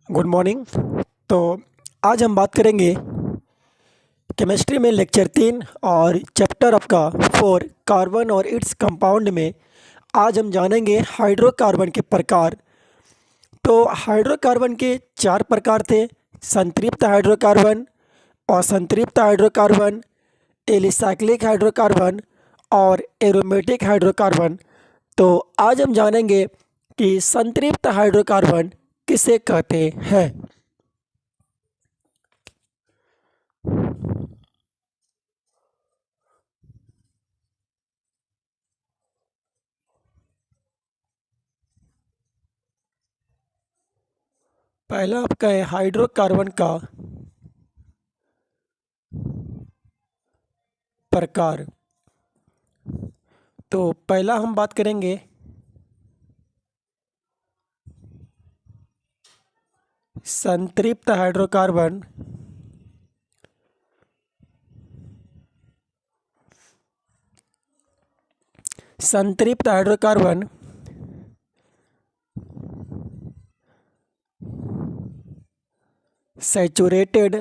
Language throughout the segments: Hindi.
Good morning. तो आज हम बात करेंगे केमिस्ट्री में लेक्चर 3 और चैप्टर आपका 4 कार्बन और इट्स कंपाउंड में आज हम जानेंगे हाइड्रोकार्बन के प्रकार। तो हाइड्रोकार्बन के 4 प्रकार थे: संतृप्त हाइड्रोकार्बन, असंतृप्त हाइड्रोकार्बन, एलिसाइक्लिक हाइड्रोकार्बन और एरोमेटिक हाइड्रोकार्बन। तो आज हम जानेंगे कि संतृप्त हाइड्रोकार्बन किसे कहते हैं। पहला आपका है हाइड्रोकार्बन का प्रकार। तो पहला हम बात करेंगे संतृप्त हाइड्रोकार्बन। संतृप्त हाइड्रोकार्बन सैचुरेटेड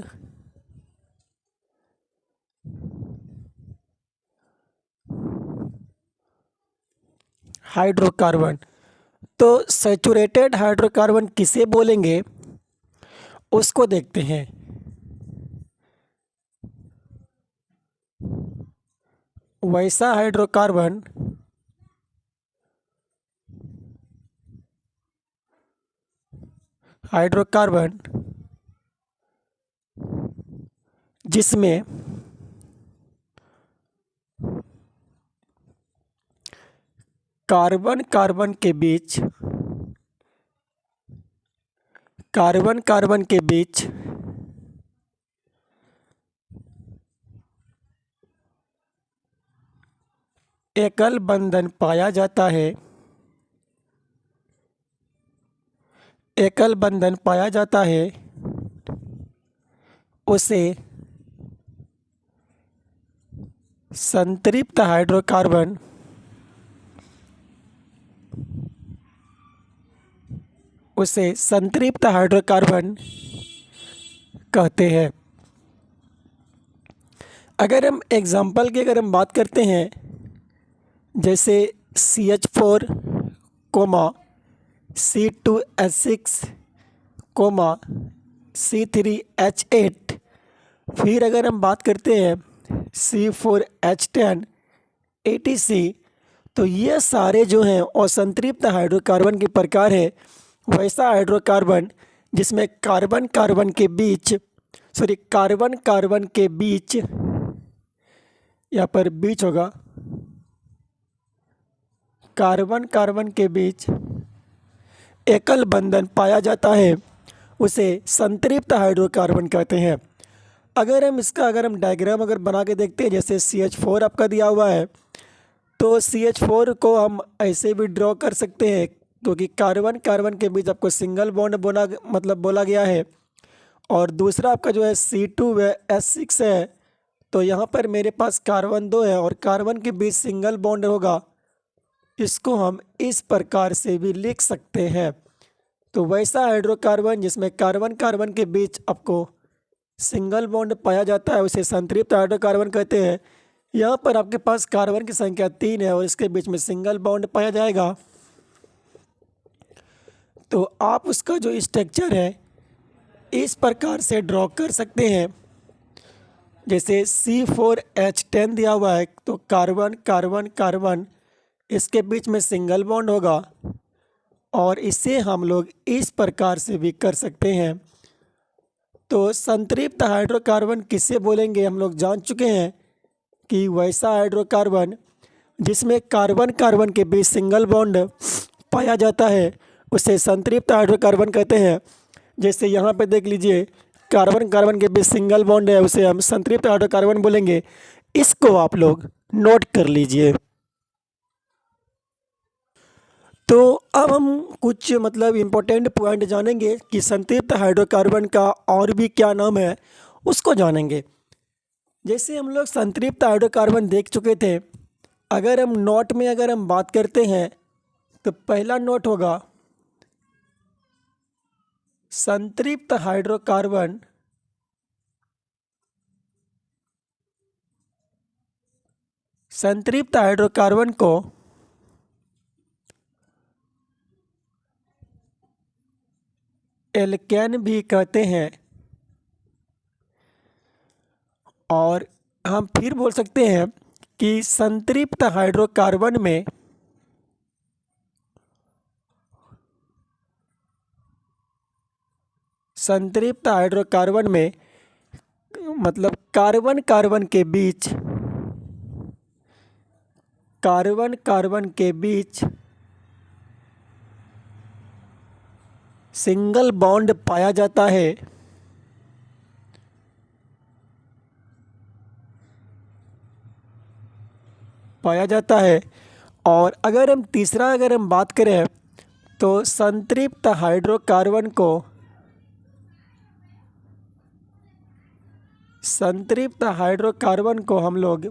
हाइड्रोकार्बन। तो सैचुरेटेड हाइड्रोकार्बन किसे बोलेंगे उसको देखते हैं। वैसा हाइड्रोकार्बन हाइड्रोकार्बन जिसमें कार्बन कार्बन के बीच कार्बन कार्बन के बीच एकल बंधन पाया जाता है। एकल बंधन पाया जाता है उसे संतृप्त हाइड्रोकार्बन कहते हैं। अगर हम बात करते हैं, जैसे CH4, C2H6, C3H8, फिर अगर हम बात करते हैं C4H10, ATC, तो ये सारे जो हैं असंतृप्त हाइड्रोकार्बन के प्रकार है। वैसा हाइड्रोकार्बन जिसमें कार्बन कार्बन के बीच यहाँ पर बीच होगा, कार्बन कार्बन के बीच एकल बंधन पाया जाता है उसे संतृप्त हाइड्रोकार्बन कहते हैं। अगर हम डायग्राम बना के देखते हैं, जैसे CH4 आपका दिया हुआ है, तो CH4 को हम ऐसे भी ड्रॉ कर सकते हैं, क्योंकि कार्बन कार्बन के बीच आपको सिंगल बॉन्ड बोला गया है। और दूसरा आपका जो है C2H6 है, तो यहाँ पर मेरे पास कार्बन 2 है और कार्बन के बीच सिंगल बॉन्ड होगा। इसको हम इस प्रकार से भी लिख सकते हैं। तो वैसा हाइड्रोकार्बन जिसमें कार्बन कार्बन के बीच आपको सिंगल बॉन्ड पाया जाता है उसे संतृप्त हाइड्रोकार्बन कहते हैं। यहाँ पर आपके पास कार्बन की संख्या 3 है और इसके बीच में सिंगल बॉन्ड पाया जाएगा। तो आप उसका जो स्ट्रक्चर है इस प्रकार से ड्रॉ कर सकते हैं। जैसे C4H10 दिया हुआ है, तो कार्बन कार्बन कार्बन इसके बीच में सिंगल बॉन्ड होगा, और इसे हम लोग इस प्रकार से भी कर सकते हैं। तो संतृप्त हाइड्रोकार्बन किसे बोलेंगे हम लोग जान चुके हैं कि वैसा हाइड्रोकार्बन जिसमें कार्बन कार्बन के बीच सिंगल बॉन्ड पाया जाता है उसे संतृप्त हाइड्रोकार्बन कहते हैं। जैसे यहाँ पे देख लीजिए, कार्बन कार्बन के बीच सिंगल बॉन्ड है, उसे हम संतृप्त हाइड्रोकार्बन बोलेंगे। इसको आप लोग नोट कर लीजिए। तो अब हम कुछ इम्पोर्टेंट पॉइंट जानेंगे कि संतृप्त हाइड्रोकार्बन का और भी क्या नाम है उसको जानेंगे। जैसे हम लोग संतृप्त हाइड्रोकार्बन देख चुके थे, अगर हम बात करते हैं तो पहला नोट होगा संतृप्त हाइड्रोकार्बन को एल्केन भी कहते हैं। और हम फिर बोल सकते हैं कि संतृप्त हाइड्रोकार्बन में मतलब कार्बन कार्बन के बीच सिंगल बॉन्ड पाया जाता है। और अगर हम बात करें तो संतृप्त हाइड्रोकार्बन को हम लोग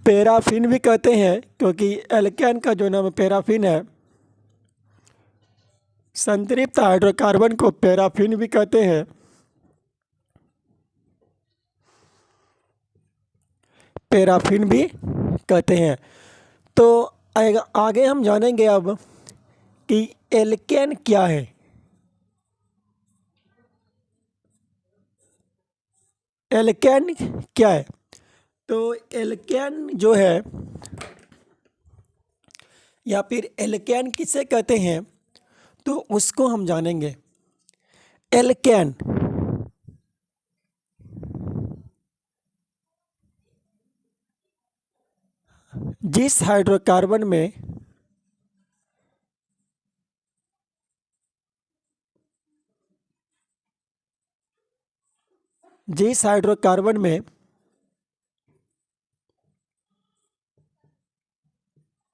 पैराफिन भी कहते हैं, क्योंकि एल्केन का जो नाम पैराफिन है, संतृप्त हाइड्रोकार्बन को पैराफिन भी कहते हैं। तो आगे हम जानेंगे अब कि एल्केन क्या है। तो एल्केन जो है, या फिर एल्केन किसे कहते हैं, तो उसको हम जानेंगे। एल्केन जिस हाइड्रोकार्बन में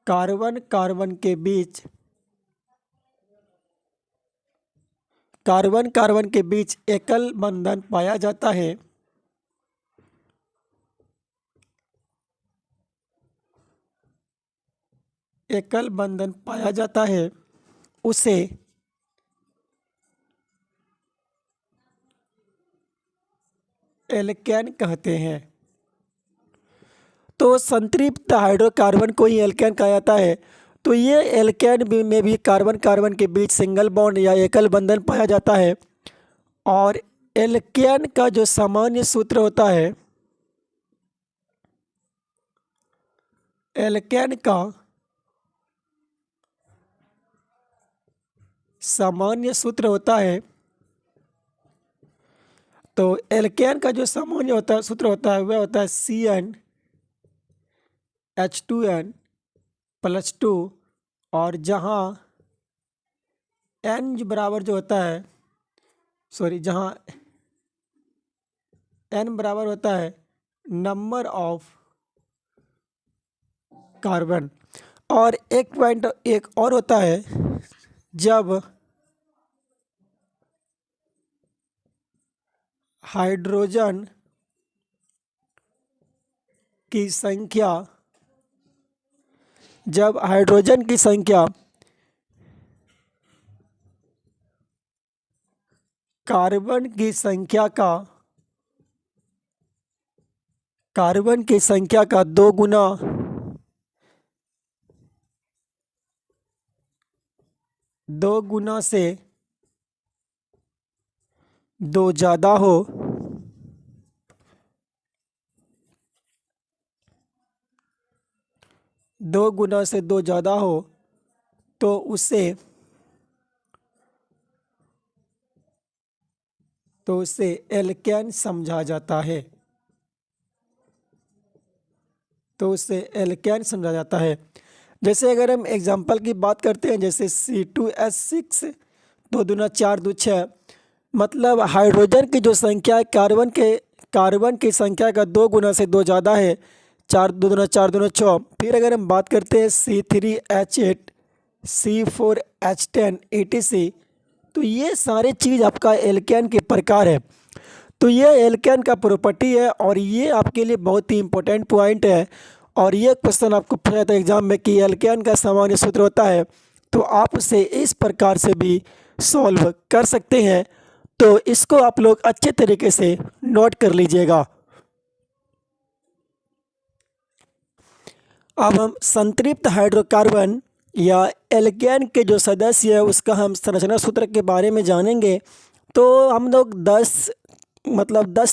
कार्बन के बीच एकल बंधन पाया जाता है, उसे एल्केन कहते हैं। तो संतृप्त हाइड्रोकार्बन को ही एल्केन कहा जाता है। तो ये एल्केन में भी कार्बन के बीच सिंगल बॉन्ड या एकल बंधन पाया जाता है। और एल्केन का जो सामान्य सूत्र होता है, तो एल्केन का जो सामान्य सूत्र होता है वह होता है CnH2n+2। और जहाँ n बराबर जो होता है, जहाँ n बराबर होता है नंबर ऑफ कार्बन। और एक और होता है, जब हाइड्रोजन की संख्या कार्बन की संख्या का 2 गुना से 2 ज़्यादा हो, तो उसे एल्केन समझा जाता है। जैसे अगर हम एग्जाम्पल की बात करते हैं, जैसे C2H6 2 दूना 4 2 6, मतलब हाइड्रोजन की जो संख्या है कार्बन की संख्या का 2 गुना से 2 ज़्यादा है, 4 2 दूना 4 दूना 6। फिर अगर हम बात करते हैं C3H8 C4H10 etc, तो ये सारे चीज़ आपका एल्केन के प्रकार है। तो ये एल्केन का प्रॉपर्टी है, और ये आपके लिए बहुत ही इम्पोर्टेंट पॉइंट है। और ये क्वेश्चन आपको पूछा जाता है एग्जाम में कि एल्केन का सामान्य सूत्र होता है, तो आप उसे इस प्रकार से भी सॉल्व कर सकते हैं। तो इसको आप लोग अच्छे तरीके से नोट कर लीजिएगा। अब हम संतृप्त हाइड्रोकार्बन या एल्केन के जो सदस्य है उसका हम संरचना सूत्र के बारे में जानेंगे। तो हम लोग 10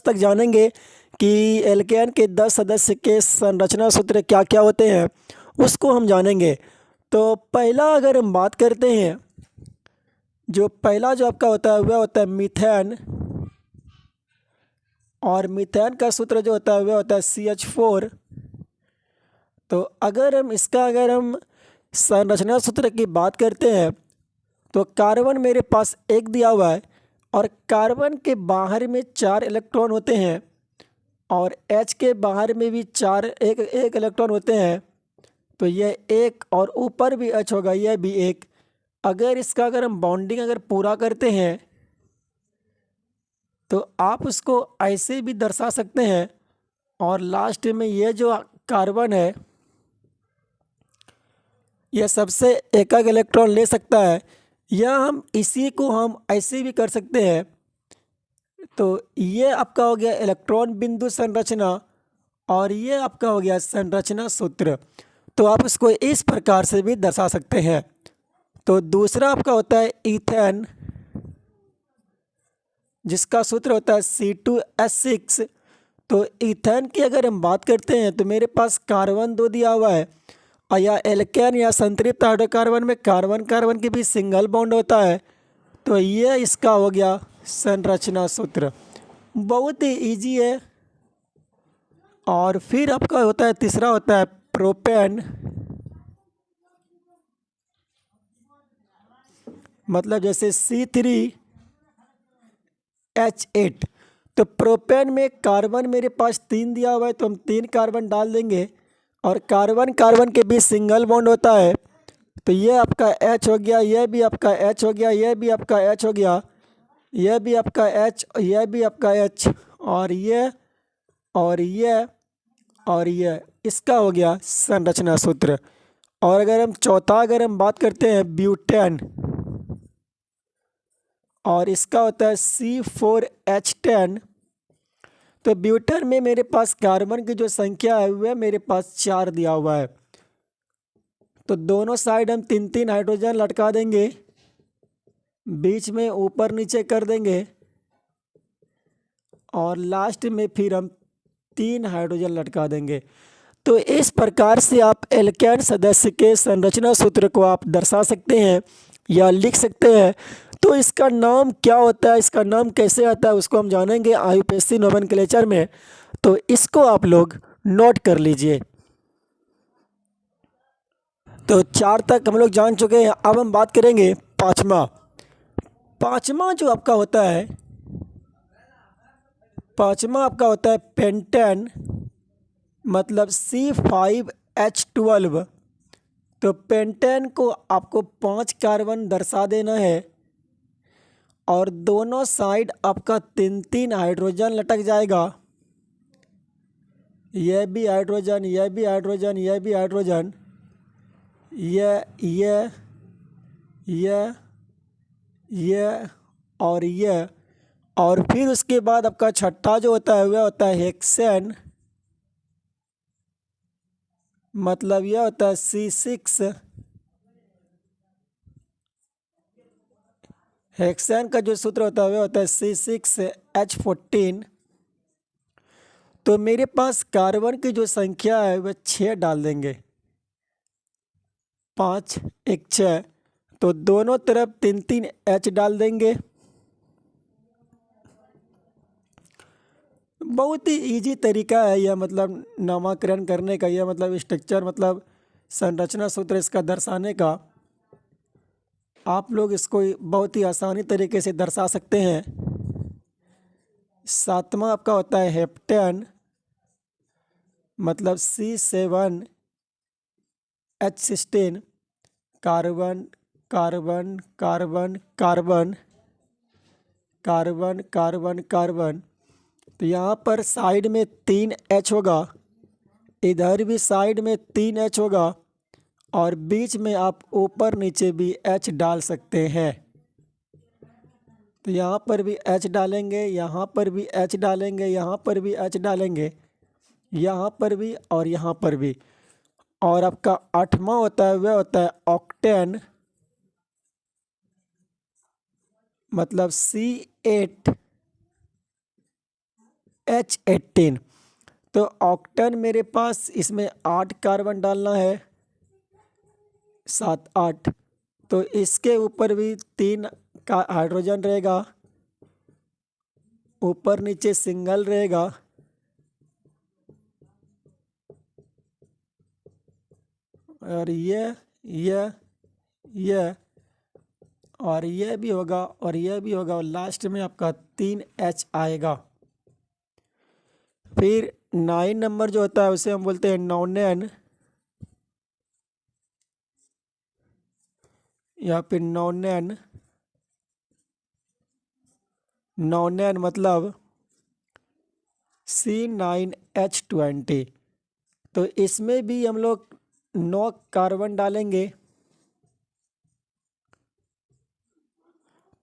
तक जानेंगे कि एल्केन के 10 सदस्य के संरचना सूत्र क्या क्या होते हैं, उसको हम जानेंगे। तो पहला अगर हम बात करते हैं, जो पहला जो आपका होता है वह होता है मीथेन, और मीथेन का सूत्र जो होता है वह होता है CH4। तो अगर हम संरचना सूत्र की बात करते हैं तो कार्बन मेरे पास एक दिया हुआ है और कार्बन के बाहर में 4 इलेक्ट्रॉन होते हैं और H के बाहर में भी एक इलेक्ट्रॉन होते हैं। तो यह एक और ऊपर भी H होगा, यह भी एक। अगर हम बॉन्डिंग पूरा करते हैं तो आप उसको ऐसे भी दर्शा सकते हैं, और लास्ट में ये जो कार्बन है यह सबसे एक इलेक्ट्रॉन ले सकता है, या हम इसी को हम ऐसे भी कर सकते हैं। तो ये आपका हो गया इलेक्ट्रॉन बिंदु संरचना, और ये आपका हो गया संरचना सूत्र। तो आप इसको इस प्रकार से भी दर्शा सकते हैं। तो दूसरा आपका होता है ईथेन, जिसका सूत्र होता है C2H6। तो ईथेन की अगर हम बात करते हैं तो मेरे पास कार्बन 2 दिया हुआ है, या एल्केन या संतृप्त हाइड्रोकार्बन में कार्बन कार्बन के बीच सिंगल बॉन्ड होता है। तो ये इसका हो गया संरचना सूत्र, बहुत ही इजी है। और फिर आपका होता है तीसरा होता है प्रोपेन, मतलब जैसे C3H8। तो प्रोपेन में कार्बन मेरे पास 3 दिया हुआ है, तो हम 3 कार्बन डाल देंगे, और कार्बन कार्बन के बीच सिंगल बॉन्ड होता है। तो ये आपका H हो गया, यह भी आपका H हो गया, यह भी आपका H हो गया, यह भी आपका H, यह भी आपका H, और ये और ये और ये, इसका हो गया संरचना सूत्र। और अगर हम बात करते हैं ब्यूटेन, और इसका होता है C4H10। तो ब्यूटेन में मेरे पास कार्बन की जो संख्या है वह मेरे पास 4 दिया हुआ है। तो दोनों साइड हम 3-3 हाइड्रोजन लटका देंगे, बीच में ऊपर नीचे कर देंगे, और लास्ट में फिर हम 3 हाइड्रोजन लटका देंगे। तो इस प्रकार से आप एल्केन सदस्य के संरचना सूत्र को आप दर्शा सकते हैं या लिख सकते हैं। तो इसका नाम क्या होता है, इसका नाम कैसे आता है, उसको हम जानेंगे IUPAC नोमेनक्लेचर में। तो इसको आप लोग नोट कर लीजिए। तो 4 तक हम लोग जान चुके हैं। अब हम बात करेंगे पाँचवा जो आपका होता है, पाँचवा आपका होता है पेंटेन, मतलब C5H12। तो पेंटेन को आपको 5 कार्बन दर्शा देना है, और दोनों साइड आपका 3-3 हाइड्रोजन लटक जाएगा। यह भी हाइड्रोजन, यह भी हाइड्रोजन, यह भी हाइड्रोजन, यह और यह। और फिर उसके बाद आपका छठा जो होता है वह होता है हेक्सेन, मतलब यह होता है C6। हेक्सेन का जो सूत्र होता है वह होता है C6H14। तो मेरे पास कार्बन की जो संख्या है वह 6 डाल देंगे, 5 1 6। तो दोनों तरफ 3-3 H डाल देंगे। बहुत ही इजी तरीका है यह, मतलब नामकरण करने का, यह मतलब स्ट्रक्चर, मतलब संरचना सूत्र इसका दर्शाने का। आप लोग इसको बहुत ही आसानी तरीके से दर्शा सकते हैं। 7वां आपका होता है हेप्टेन, मतलब C7H16, carbon carbon carbon carbon carbon carbon carbon. तो यहाँ पर साइड में 3 H होगा, इधर भी साइड में 3 H होगा, और बीच में आप ऊपर नीचे भी H डाल सकते हैं। तो यहाँ पर भी H डालेंगे, यहाँ पर भी H डालेंगे, यहाँ पर भी H डालेंगे, यहाँ पर भी और यहाँ पर भी। और आपका आठवां होता है वह होता है ऑक्टेन, मतलब C8H18। तो ऑक्टेन मेरे पास इसमें 8 कार्बन डालना है, 7 8। तो इसके ऊपर भी 3 का हाइड्रोजन रहेगा, ऊपर नीचे सिंगल रहेगा। और ये और ये भी होगा और ये भी होगा, और लास्ट में आपका 3H आएगा। फिर 9 नंबर जो होता है उसे हम बोलते हैं नॉनेन, या फिर नॉनेन मतलब C9H20। तो इसमें भी हम लोग 9 कार्बन डालेंगे।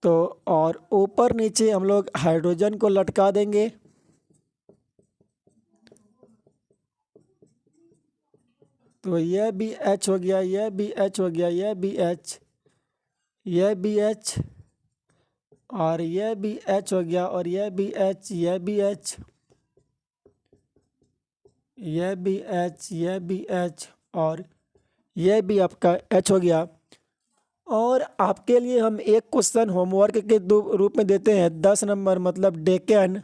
तो और ऊपर नीचे हम लोग हाइड्रोजन को लटका देंगे। तो यह भी H हो गया, यह भी H हो गया, यह भी H, यह भी H, और यह भी H हो गया, और यह भी H, यह भी H, यह भी H, यह भी H, और यह भी आपका H हो गया। और आपके लिए हम एक क्वेश्चन होमवर्क के रूप में देते हैं, 10 नंबर, मतलब डेकेन।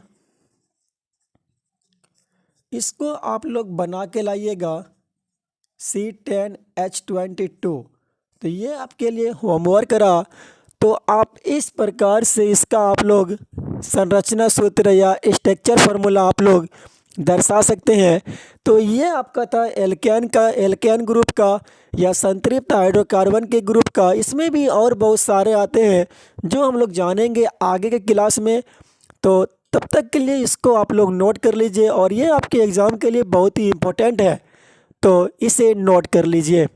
इसको आप लोग बना के लाइएगा, C10H22। तो ये आपके लिए होमवर्क रहा। तो आप इस प्रकार से इसका आप लोग संरचना सूत्र या स्ट्रक्चर फार्मूला आप लोग दर्शा सकते हैं। तो ये आपका था एल्केन ग्रुप का या संतृप्त हाइड्रोकार्बन के ग्रुप का। इसमें भी और बहुत सारे आते हैं जो हम लोग जानेंगे आगे के क्लास में। तो तब तक के लिए इसको आप लोग नोट कर लीजिए, और ये आपके एग्ज़ाम के लिए बहुत ही इम्पोर्टेंट है, तो इसे नोट कर लीजिए।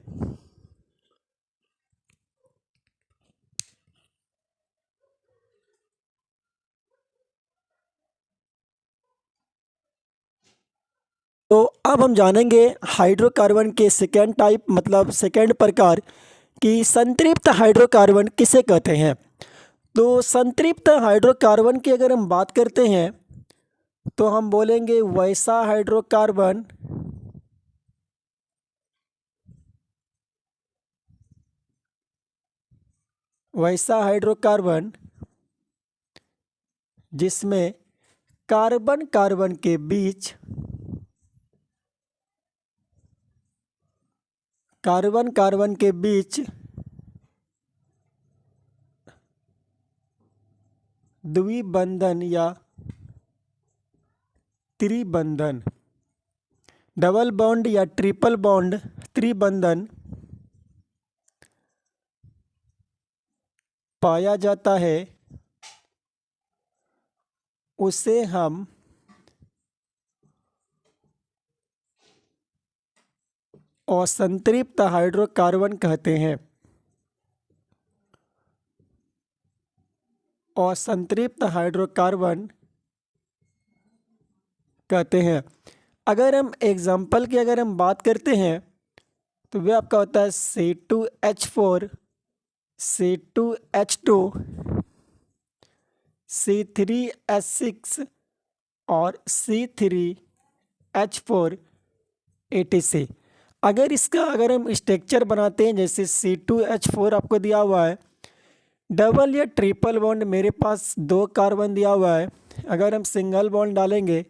तो अब हम जानेंगे हाइड्रोकार्बन के सेकेंड टाइप, मतलब सेकेंड प्रकार कि संतृप्त हाइड्रोकार्बन किसे कहते हैं। तो संतृप्त हाइड्रोकार्बन की अगर हम बात करते हैं तो हम बोलेंगे वैसा हाइड्रोकार्बन जिसमें कार्बन कार्बन के बीच द्विबंधन या त्रिबंधन, डबल बॉन्ड या ट्रिपल बॉन्ड त्रिबंधन पाया जाता है, उसे हम असंतृप्त हाइड्रोकार्बन कहते हैं। असंतृप्त हाइड्रोकार्बन कहते हैं। अगर हम एग्जाम्पल की अगर हम बात करते हैं तो वह आपका होता है C2H4, C2H2, C3H6 और C3H4 etc। अगर इसका अगर हम स्ट्रक्चर बनाते हैं, जैसे C2H4 आपको दिया हुआ है, डबल या ट्रिपल बॉन्ड मेरे पास 2 कार्बन दिया हुआ है। अगर हम सिंगल बॉन्ड डालेंगे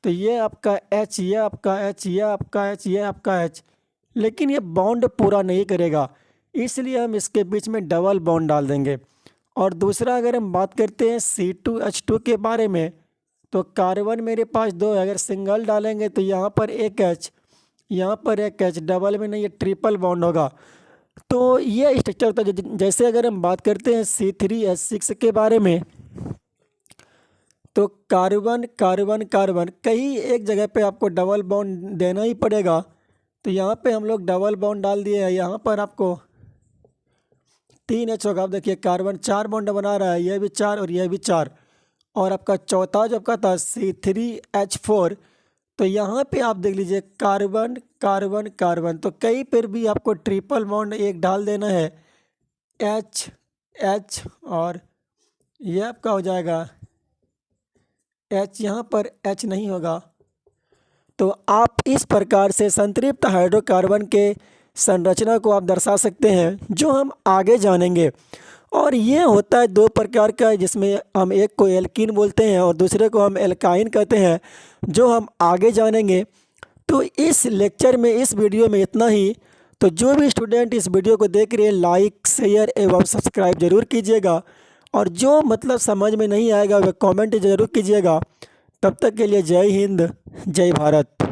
तो ये आपका H, ये आपका H, ये आपका H, ये आपका H, लेकिन ये बॉन्ड पूरा नहीं करेगा, इसलिए हम इसके बीच में डबल बॉन्ड डाल देंगे। और दूसरा अगर हम बात करते हैं C2H2 के बारे में, तो कार्बन मेरे पास 2 है, अगर सिंगल डालेंगे तो यहाँ पर एक H, यहाँ पर एक H, डबल में नहीं, ये ट्रिपल बॉन्ड होगा। तो ये स्ट्रक्चर होता है। जैसे अगर हम बात करते हैं C3H6 के बारे में, तो कार्बन कार्बन कार्बन कहीं एक जगह पे आपको डबल बॉन्ड देना ही पड़ेगा। तो यहाँ पे हम लोग डबल बॉन्ड डाल दिए हैं, यहाँ पर आपको 3H होगा। आप देखिए कार्बन 4 बॉन्ड बना रहा है, यह भी 4 और यह भी 4। और आपका चौथा जो आपका था C3H4, तो यहाँ पे आप देख लीजिए कार्बन कार्बन कार्बन, तो कहीं पर भी आपको ट्रिपल बॉन्ड एक डाल देना है, H H, और यह आपका हो जाएगा H, यहाँ पर H नहीं होगा। तो आप इस प्रकार से संतृप्त हाइड्रोकार्बन के संरचना को आप दर्शा सकते हैं, जो हम आगे जानेंगे। और ये होता है दो प्रकार का, जिसमें हम एक को एल्कीन बोलते हैं और दूसरे को हम एल्काइन कहते हैं, जो हम आगे जानेंगे। तो इस लेक्चर में, इस वीडियो में इतना ही। तो जो भी स्टूडेंट इस वीडियो को देख रहे हैं, लाइक शेयर एवं सब्सक्राइब जरूर कीजिएगा, और जो मतलब समझ में नहीं आएगा वह कमेंट ज़रूर कीजिएगा। तब तक के लिए जय हिंद, जय भारत।